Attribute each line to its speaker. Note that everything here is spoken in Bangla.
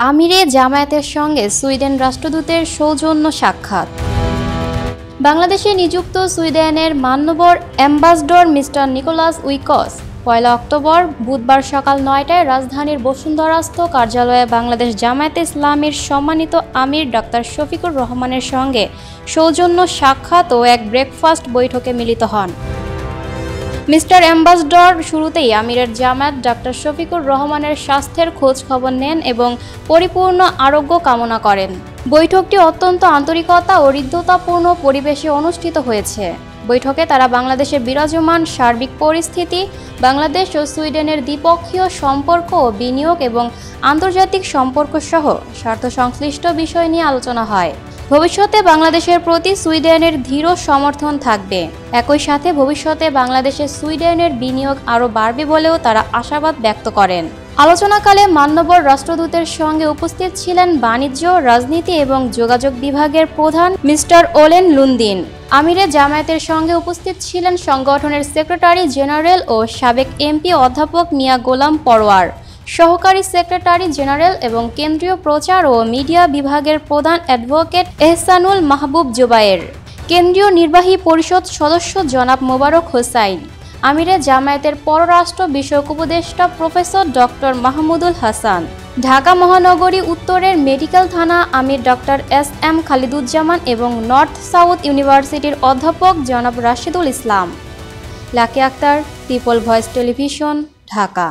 Speaker 1: আমিরে জামায়াতের সঙ্গে সুইডেন রাষ্ট্রদূতের সৌজন্য সাক্ষাৎ। বাংলাদেশে নিযুক্ত সুইডেনের মান্যবর ambassador mister Nicolas Weeks 1 October বুধবার সকাল 9টায় রাজধানীর বসুন্ধরাস্থ কার্যালয়ে বাংলাদেশ জামায়াতে ইসলামীর সম্মানিত আমির ডাক্তার শফিকুর রহমানের সঙ্গে সৌজন্য সাক্ষাৎ ও এক ব্রেকফাস্ট বৈঠকে মিলিত হন। মিস্টার অ্যাম্বাসডর শুরুতেই আমিরের জামায়াত ডাক্তার শফিকুর রহমানের স্বাস্থ্যের খোঁজ খবর নেন এবং পরিপূর্ণ আরোগ্য কামনা করেন। বৈঠকটি অত্যন্ত আন্তরিকতা ও হৃদ্যতাপূর্ণ পরিবেশে অনুষ্ঠিত হয়েছে। বৈঠকে তারা বাংলাদেশের বিরাজমান সার্বিক পরিস্থিতি, বাংলাদেশ ও সুইডেনের দ্বিপক্ষীয় সম্পর্ক ও বিনিয়োগ এবং আন্তর্জাতিক সম্পর্ক সহ স্বার্থ সংশ্লিষ্ট বিষয় নিয়ে আলোচনা হয়। ভবিষ্যতে বাংলাদেশের প্রতি সুইডেনের দৃঢ় সমর্থন থাকবে। একই সাথে ভবিষ্যতে বাংলাদেশে সুইডেনের বিনিয়োগ আরও বাড়বে বলেও তারা আশাবাদ ব্যক্ত করেন। আলোচনাকালে মান্যবর রাষ্ট্রদূতের সঙ্গে উপস্থিত ছিলেন বাণিজ্য, রাজনীতি এবং যোগাযোগ বিভাগের প্রধান মিস্টার ওলেন লুন্দিন। আমিরে জামায়াতের সঙ্গে উপস্থিত ছিলেন সংগঠনের সেক্রেটারি জেনারেল ও সাবেক এমপি অধ্যাপক মিয়া গোলাম পরোয়ার, সহকারী সেক্রেটারি জেনারেল এবং কেন্দ্রীয় প্রচার ও মিডিয়া বিভাগের প্রধান অ্যাডভোকেট এহসানুল মাহবুব জুবায়ের, কেন্দ্রীয় নির্বাহী পরিষদ সদস্য জনাব মোবারক হোসাইন, আমিরে জামায়াতের পররাষ্ট্র বিষয়ক উপদেষ্টা প্রফেসর ডক্টর মাহমুদুল হাসান, ঢাকা মহানগরী উত্তরের মেডিকেল থানা আমির ডক্টর এস.এম. খালিদুজ্জামান এবং নর্থ সাউথ ইউনিভার্সিটির অধ্যাপক জনাব Rashedul Islam. Lucky Akter, people voice television, Dhaka.